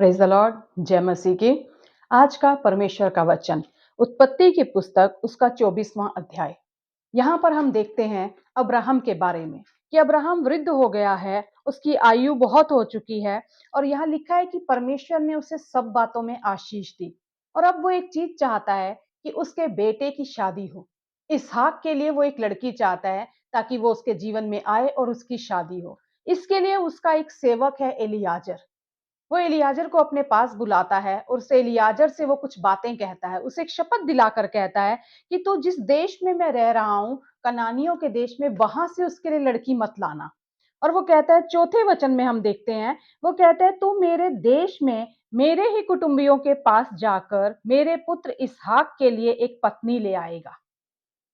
Praise the Lord. जय मसीह की। आज का परमेश्वर का वचन उत्पत्ति की पुस्तक उसका 24वां अध्याय। यहाँ पर हम देखते हैं अब्राहम के बारे में कि अब्राहम वृद्ध हो गया है, उसकी आयु बहुत हो चुकी है और यहाँ लिखा है कि परमेश्वर ने उसे सब बातों में आशीष दी और अब वो एक चीज चाहता है कि उसके बेटे की शादी हो। इसहाक के लिए वो एक लड़की चाहता है ताकि वो उसके जीवन में आए और उसकी शादी हो। इसके लिए उसका एक सेवक है एलियाजर। वो एलियाजर को अपने पास बुलाता है और उसे एलियाजर से वो कुछ बातें कहता है, उसे एक शपथ दिलाकर कहता है कि तू जिस देश में मैं रह रहा हूँ, कनानियों के देश में, वहां से उसके लिए लड़की मत लाना। और वो कहता है, चौथे वचन में हम देखते हैं, वो कहता है तू मेरे देश में मेरे ही कुटुंबियों के पास जाकर मेरे पुत्र इसहाक के लिए एक पत्नी ले आएगा।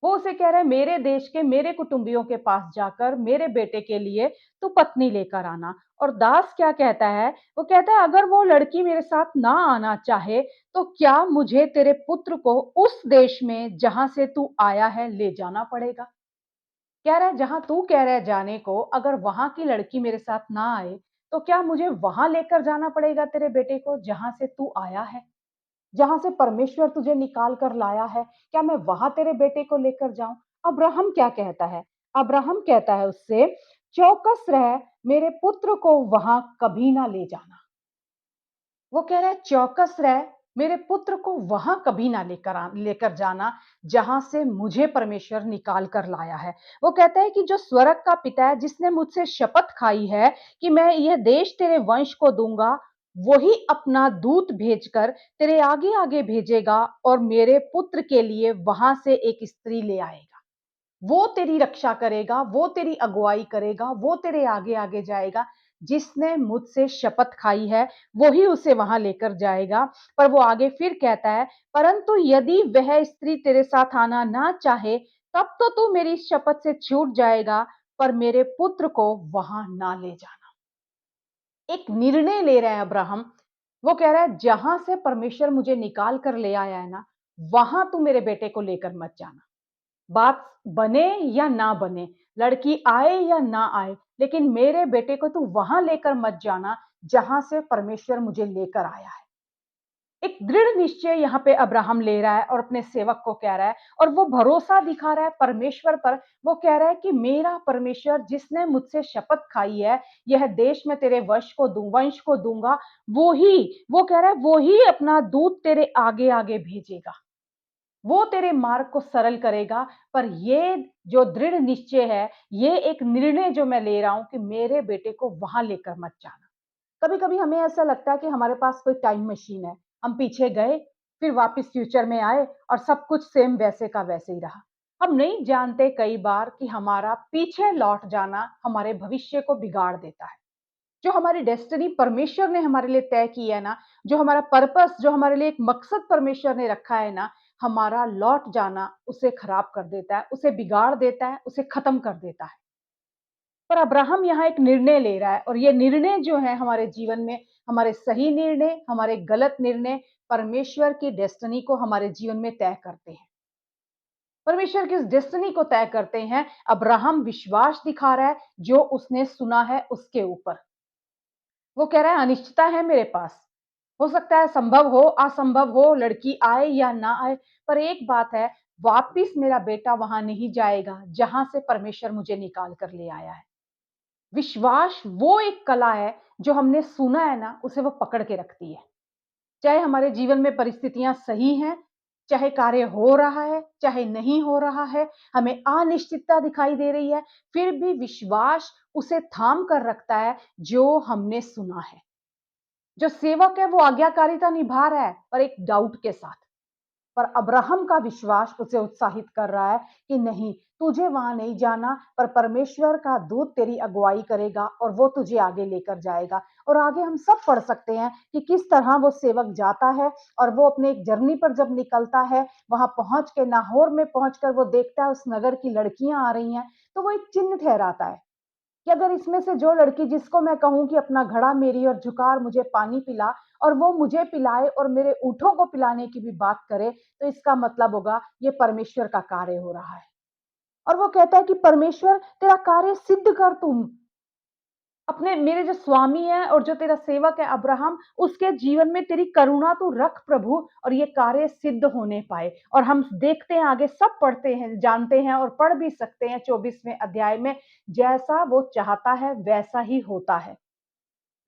वो उसे कह रहा है, मेरे देश के मेरे कुटुंबियों के पास जाकर मेरे बेटे के लिए तू पत्नी लेकर आना। और दास क्या कहता है, वो कहता है अगर वो लड़की मेरे साथ ना आना चाहे तो क्या मुझे तेरे पुत्र को उस देश में जहां से तू आया है ले जाना पड़ेगा। कह रहा है जहां तू कह रहा है जाने को, अगर वहां की लड़की मेरे साथ ना आए तो क्या मुझे वहां लेकर जाना पड़ेगा तेरे बेटे को जहां से तू आया है, जहां से परमेश्वर तुझे निकाल कर लाया है। क्या मैं वहां तेरे बेटे को लेकर जाऊं। अब्राहम क्या कहता है, अब्राहम कहता है उससे, चौकस रह, मेरे पुत्र को वहां कभी ना ले जाना। वो कह रहा है चौकस रह, मेरे पुत्र को वहां कभी ना लेकर जाना जहां से मुझे परमेश्वर निकाल कर लाया है। वो कहता है कि जो स्वर्ग का पिता है, जिसने मुझसे शपथ खाई है कि मैं यह देश तेरे वंश को दूंगा, वही अपना दूत भेजकर तेरे आगे आगे भेजेगा और मेरे पुत्र के लिए वहां से एक स्त्री ले आएगा। वो तेरी रक्षा करेगा, वो तेरी अगुवाई करेगा, वो तेरे आगे आगे जाएगा। जिसने मुझसे शपथ खाई है वही उसे वहां लेकर जाएगा। पर वो आगे फिर कहता है, परंतु यदि वह स्त्री तेरे साथ आना ना चाहे तब तो तू मेरी शपथ से छूट जाएगा, पर मेरे पुत्र को वहां ना ले जाना। एक निर्णय ले रहा है अब्राहम। वो कह रहा है जहां से परमेश्वर मुझे निकाल कर ले आया है ना, वहां तू मेरे बेटे को लेकर मत जाना। बात बने या ना बने, लड़की आए या ना आए, लेकिन मेरे बेटे को तू वहां लेकर मत जाना जहां से परमेश्वर मुझे लेकर आया है। एक दृढ़ निश्चय यहाँ पे अब्राहम ले रहा है और अपने सेवक को कह रहा है और वो भरोसा दिखा रहा है परमेश्वर पर। वो कह रहा है कि मेरा परमेश्वर जिसने मुझसे शपथ खाई है, यह देश में तेरे वंश को दूंगा, वो ही, वो कह रहा है वो ही अपना दूत तेरे आगे आगे भेजेगा, वो तेरे मार्ग को सरल करेगा। पर ये जो दृढ़ निश्चय है, ये एक निर्णय जो मैं ले रहा हूं कि मेरे बेटे को वहां लेकर मत जाना। कभी कभी हमें ऐसा लगता है कि हमारे पास कोई टाइम मशीन है, हम पीछे गए, फिर वापस फ्यूचर में आए और सब कुछ सेम वैसे का वैसे ही रहा। हम नहीं जानते कई बार कि हमारा पीछे लौट जाना हमारे भविष्य को बिगाड़ देता है। जो हमारी डेस्टिनी परमेश्वर ने हमारे लिए तय की है ना, जो हमारा पर्पस, जो हमारे लिए एक मकसद परमेश्वर ने रखा है ना, हमारा लौट जाना उसे खराब कर देता है, उसे बिगाड़ देता है, उसे खत्म कर देता है। पर अब्राहम यहाँ एक निर्णय ले रहा है और ये निर्णय जो है हमारे जीवन में, हमारे सही निर्णय, हमारे गलत निर्णय परमेश्वर की डेस्टिनी को हमारे जीवन में तय करते हैं। परमेश्वर की उस डेस्टिनी को तय करते हैं। अब्राहम विश्वास दिखा रहा है जो उसने सुना है उसके ऊपर। वो कह रहा है अनिश्चितता है मेरे पास, हो सकता है संभव हो असंभव हो, लड़की आए या ना आए, पर एक बात है, वापिस मेरा बेटा वहां नहीं जाएगा जहां से परमेश्वर मुझे निकाल कर ले आया है। विश्वास वो एक कला है जो हमने सुना है ना, उसे वो पकड़ के रखती है। चाहे हमारे जीवन में परिस्थितियां सही हैं, चाहे कार्य हो रहा है, चाहे नहीं हो रहा है, हमें अनिश्चितता दिखाई दे रही है, फिर भी विश्वास उसे थाम कर रखता है जो हमने सुना है। जो सेवक है वो आज्ञाकारिता निभा रहा है पर एक डाउट के साथ। पर अब्राहम का विश्वास उसे उत्साहित कर रहा है कि नहीं, तुझे वहां नहीं जाना, पर परमेश्वर का दूत तेरी अगुवाई करेगा और वो तुझे आगे लेकर जाएगा। और आगे हम सब पढ़ सकते हैं कि किस तरह वो सेवक जाता है और वो अपने एक जर्नी पर जब निकलता है, वहां पहुंच के नाहोर में पहुंचकर वो देखता है उस नगर की लड़कियां आ रही हैं, तो वो एक चिन्ह ठहराता है कि अगर इसमें से जो लड़की जिसको मैं कहूं कि अपना घड़ा मेरी और झुका और मुझे पानी पिला, और वो मुझे पिलाए और मेरे ऊंटों को पिलाने की भी बात करे, तो इसका मतलब होगा ये परमेश्वर का कार्य हो रहा है। और वो कहता है कि परमेश्वर तेरा कार्य सिद्ध कर तुम। अपने मेरे जो स्वामी है और जो तेरा सेवक है अब्राहम, उसके जीवन में तेरी करुणा तू रख प्रभु, और ये कार्य सिद्ध होने पाए। और हम देखते हैं आगे, सब पढ़ते हैं, जानते हैं और पढ़ भी सकते हैं 24वें अध्याय में, जैसा वो चाहता है वैसा ही होता है।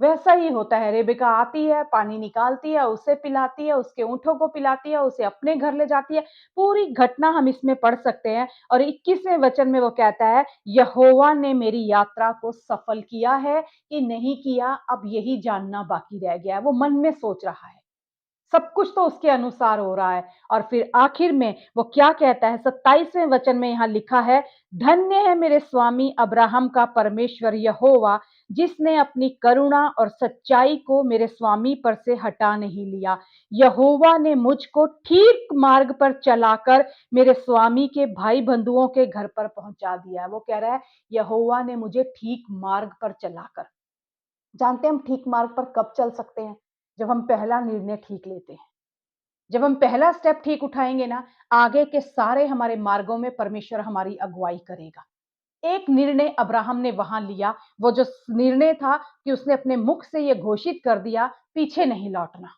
वैसा ही होता है। रेबिका आती है, पानी निकालती है, उसे पिलाती है, उसके ऊँटों को पिलाती है, उसे अपने घर ले जाती है। पूरी घटना हम इसमें पढ़ सकते हैं और 21वें वचन में वो कहता है, यहोवा ने मेरी यात्रा को सफल किया है कि नहीं किया, अब यही जानना बाकी रह गया है। वो मन में सोच रहा है। सब कुछ तो उसके अनुसार हो रहा है। और फिर आखिर में वो क्या कहता है, 27वें वचन में यहां लिखा है, धन्य है मेरे स्वामी अब्राहम का परमेश्वर यहोवा, जिसने अपनी करुणा और सच्चाई को मेरे स्वामी पर से हटा नहीं लिया। यहोवा ने मुझको ठीक मार्ग पर चलाकर मेरे स्वामी के भाई बंधुओं के घर पर पहुंचा दिया। वो कह रहा है, यहोवा ने मुझे ठीक मार्ग पर चलाकर। जानते हैं हम ठीक मार्ग पर कब चल सकते हैं? जब हम पहला निर्णय ठीक लेते हैं। जब हम पहला स्टेप ठीक उठाएंगे ना, आगे के सारे हमारे मार्गों में परमेश्वर हमारी अगुवाई करेगा। एक निर्णय अब्राहम ने वहां लिया, वो जो निर्णय था कि उसने अपने मुख से ये घोषित कर दिया, पीछे नहीं लौटना।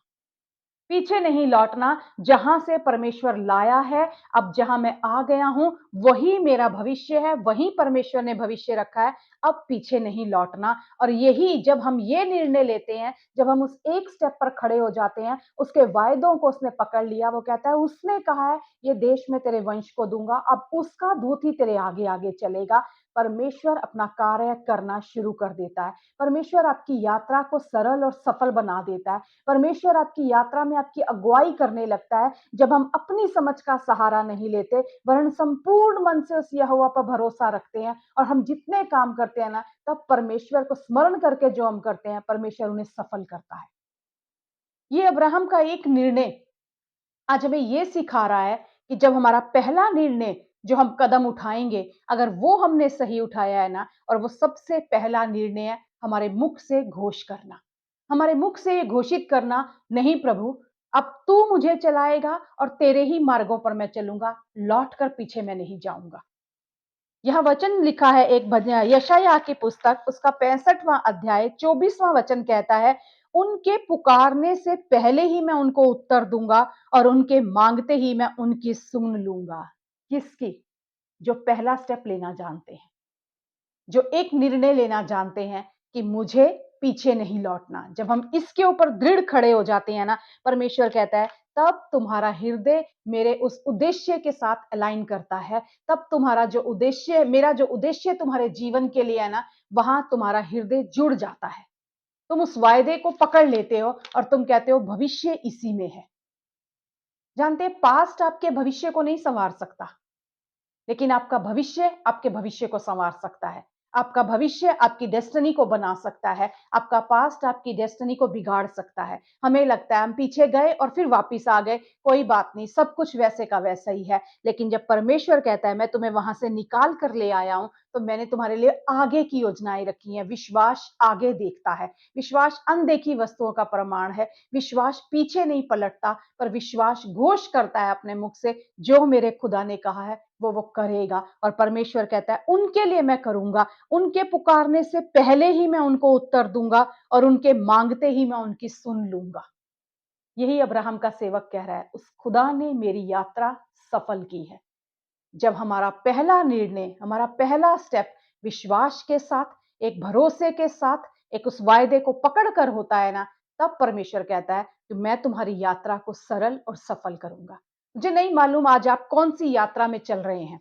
पीछे नहीं लौटना, जहां से परमेश्वर लाया है, अब जहां मैं आ गया हूं, वही मेरा भविष्य है, वही परमेश्वर ने भविष्य रखा है, अब पीछे नहीं लौटना। और यही जब हम ये निर्णय लेते हैं, जब हम उस एक स्टेप पर खड़े हो जाते हैं, उसके वायदों को उसने पकड़ लिया। वो कहता है, उसने कहा है ये देश में तेरे वंश को दूंगा, अब उसका दूत ही तेरे आगे आगे चलेगा। परमेश्वर अपना कार्य करना शुरू कर देता है। परमेश्वर आपकी यात्रा को सरल और सफल बना देता है। परमेश्वर आपकी यात्रा में आपकी अगुवाई करने लगता है, जब हम अपनी समझ का सहारा नहीं लेते, वरन संपूर्ण मन से उस यहोवा पर भरोसा रखते हैं। और हम जितने काम करते हैं ना, तब परमेश्वर को स्मरण करके जो हम करते हैं, परमेश्वर उन्हें सफल करता है। ये अब्राहम का एक निर्णय आज हमें ये सिखा रहा है कि जब हमारा पहला निर्णय जो हम कदम उठाएंगे, अगर वो हमने सही उठाया है ना, और वो सबसे पहला निर्णय है हमारे मुख से घोष करना, हमारे मुख से ये घोषित करना, नहीं प्रभु, अब तू मुझे चलाएगा और तेरे ही मार्गों पर मैं चलूंगा, लौट कर पीछे मैं नहीं जाऊंगा। यह वचन लिखा है एक भजन यशायाह की पुस्तक, उसका 65वां अध्याय 24वां वचन कहता है, उनके पुकारने से पहले ही मैं उनको उत्तर दूंगा और उनके मांगते ही मैं उनकी सुन लूंगा। किसकी? जो पहला स्टेप लेना जानते हैं, जो एक निर्णय लेना जानते हैं कि मुझे पीछे नहीं लौटना। जब हम इसके ऊपर दृढ़ खड़े हो जाते हैं ना, परमेश्वर कहता है, तब तुम्हारा हृदय मेरे उस उद्देश्य के साथ अलाइन करता है। तब तुम्हारा जो उद्देश्य, मेरा जो उद्देश्य तुम्हारे जीवन के लिए है ना, वहां तुम्हारा हृदय जुड़ जाता है। तुम उस वायदे को पकड़ लेते हो और तुम कहते हो भविष्य इसी में है। जानते हैं, पास्ट आपके भविष्य को नहीं संवार सकता, लेकिन आपका भविष्य आपके भविष्य को संवार सकता है। आपका भविष्य आपकी डेस्टिनी को बना सकता है। आपका पास्ट आपकी डेस्टिनी को बिगाड़ सकता है। हमें लगता है हम पीछे गए और फिर वापस आ गए, कोई बात नहीं, सब कुछ वैसे का वैसा ही है। लेकिन जब परमेश्वर कहता है मैं तुम्हें वहां से निकाल कर ले आया हूं, तो मैंने तुम्हारे लिए आगे की योजनाएं रखी हैं। विश्वास आगे देखता है। विश्वास अनदेखी वस्तुओं का प्रमाण है। विश्वास पीछे नहीं पलटता, पर विश्वास घोष करता है अपने मुख से, जो मेरे खुदा ने कहा है वो करेगा। और परमेश्वर कहता है उनके लिए मैं करूंगा, उनके पुकारने से पहले ही मैं उनको उत्तर दूंगा और उनके मांगते ही मैं उनकी सुन लूंगा। यही अब्राहम का सेवक कह रहा है, उस खुदा ने मेरी यात्रा सफल की है। जब हमारा पहला निर्णय, हमारा पहला स्टेप विश्वास के साथ, एक भरोसे के साथ, एक उस वायदे को पकड़ कर होता है ना, तब परमेश्वर कहता है कि मैं तुम्हारी यात्रा को सरल और सफल करूंगा। मुझे नहीं मालूम आज आप कौन सी यात्रा में चल रहे हैं,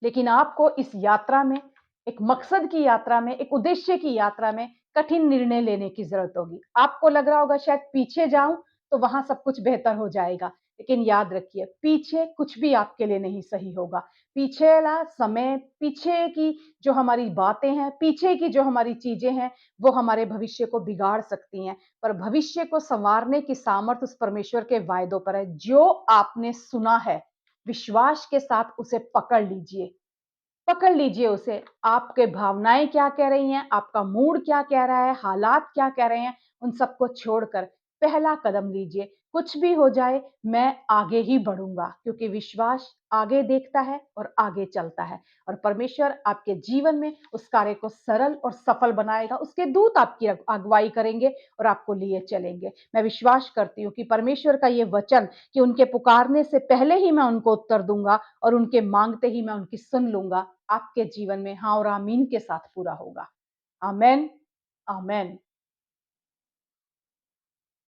लेकिन आपको इस यात्रा में, एक मकसद की यात्रा में, एक उद्देश्य की यात्रा में कठिन निर्णय लेने की जरूरत होगी। आपको लग रहा होगा शायद पीछे जाऊं तो वहां सब कुछ बेहतर हो जाएगा, लेकिन याद रखिए, पीछे कुछ भी आपके लिए नहीं सही होगा। पीछेला समय, पीछे की जो हमारी बातें हैं, पीछे की जो हमारी चीजें हैं, वो हमारे भविष्य को बिगाड़ सकती हैं। पर भविष्य को संवारने की सामर्थ उस परमेश्वर के वायदों पर है। जो आपने सुना है, विश्वास के साथ उसे पकड़ लीजिए। पकड़ लीजिए उसे। आपके भावनाएं क्या कह रही हैं, आपका मूड क्या कह रहा है, हालात क्या कह रहे हैं, उन सबको छोड़कर पहला कदम लीजिए। कुछ भी हो जाए, मैं आगे ही बढ़ूँगा क्योंकि विश्वास आगे देखता है और आगे चलता है और परमेश्वर आपके जीवन में उस कार्य को सरल और सफल बनाएगा। उसके दूत आपकी अगुवाई करेंगे और आपको लिए चलेंगे। मैं विश्वास करती हूँ कि परमेश्वर का ये वचन कि उनके पुकारने से पहले ही मैं उनको उत्तर दूँगा और उनके माँगते ही मैं उनकी सुन लूँगा, आपके जीवन में हाँ और आमीन के साथ पूरा होगा। आमेन, आमेन।